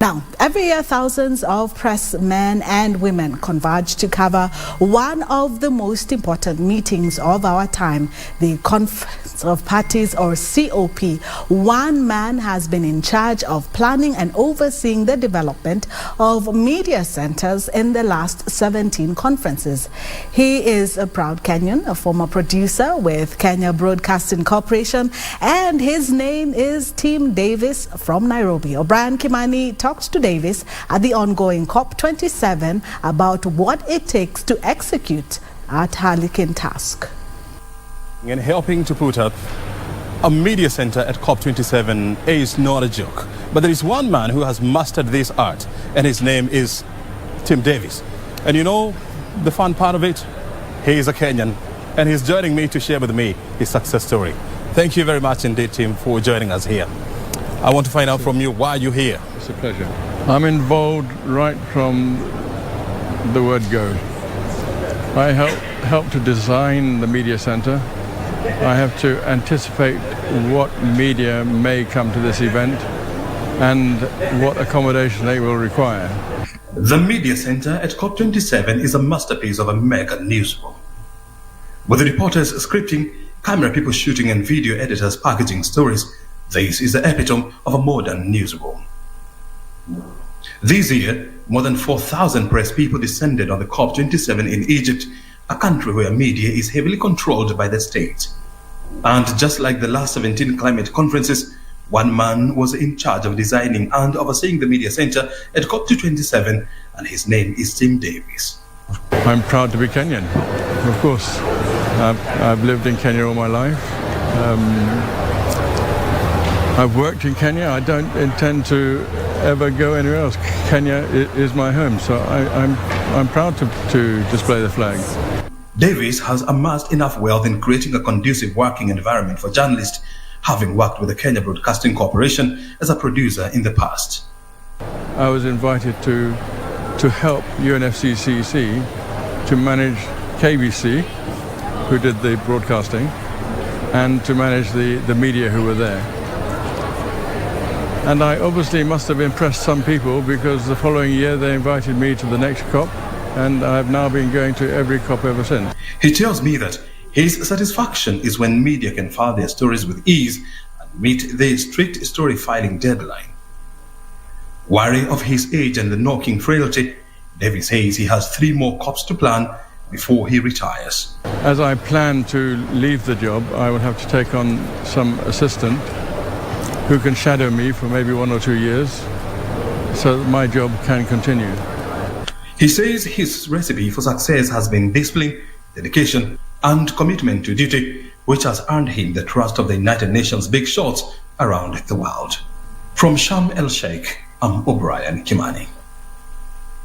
Now, every year, thousands of press men and women converge to cover one of the most important meetings of our time, the Conference of Parties, or COP. One man has been in charge of planning and overseeing the development of media centers in the last 17 conferences. He is a proud Kenyan, a former producer with Kenya Broadcasting Corporation, and his name is Tim Davis from Nairobi. O'Brien Kimani talked to Davis at the ongoing COP27 about what it takes to execute at Harlequin task. And helping to put up a media center at COP27 is not a joke. But there is one man who has mastered this art, and his name is Tim Davis. And you know the fun part of it? He is a Kenyan, and he's joining me to share with me his success story. Thank you very much indeed, Tim, for joining us here. I want to find out from you why you're here. It's a pleasure. I'm involved right from the word go. I help to design the media center. I have to anticipate what media may come to this event and what accommodation they will require. The media center at COP27 is a masterpiece of a mega newsroom. With the reporters scripting, camera people shooting, and video editors packaging stories, this is the epitome of a modern newsroom. This year, more than 4,000 press people descended on the COP27 in Egypt, a country where media is heavily controlled by the state. And just like the last 17 climate conferences, one man was in charge of designing and overseeing the media center at COP27, and his name is Tim Davis. I'm proud to be Kenyan, of course. I've lived in Kenya all my life. I've worked in Kenya. I don't intend to ever go anywhere else. Kenya is my home, so I'm proud to display the flag. Davis has amassed enough wealth in creating a conducive working environment for journalists, having worked with the Kenya Broadcasting Corporation as a producer in the past. I was invited to help UNFCCC to manage KBC, who did the broadcasting, and to manage the media who were there. And I obviously must have impressed some people, because the following year they invited me to the next COP, and I've now been going to every COP ever since. He tells me that his satisfaction is when media can file their stories with ease and meet the strict story filing deadline. Wary of his age and the knocking frailty, Davis says he has 3 more COPs to plan before he retires. As I plan to leave the job, I will have to take on some assistant who can shadow me for maybe 1 or 2 years so that my job can continue. He says his recipe for success has been discipline, dedication, and commitment to duty, which has earned him the trust of the United Nations big shots around the world. From Sharm el Sheikh, I'm O'Brien Kimani.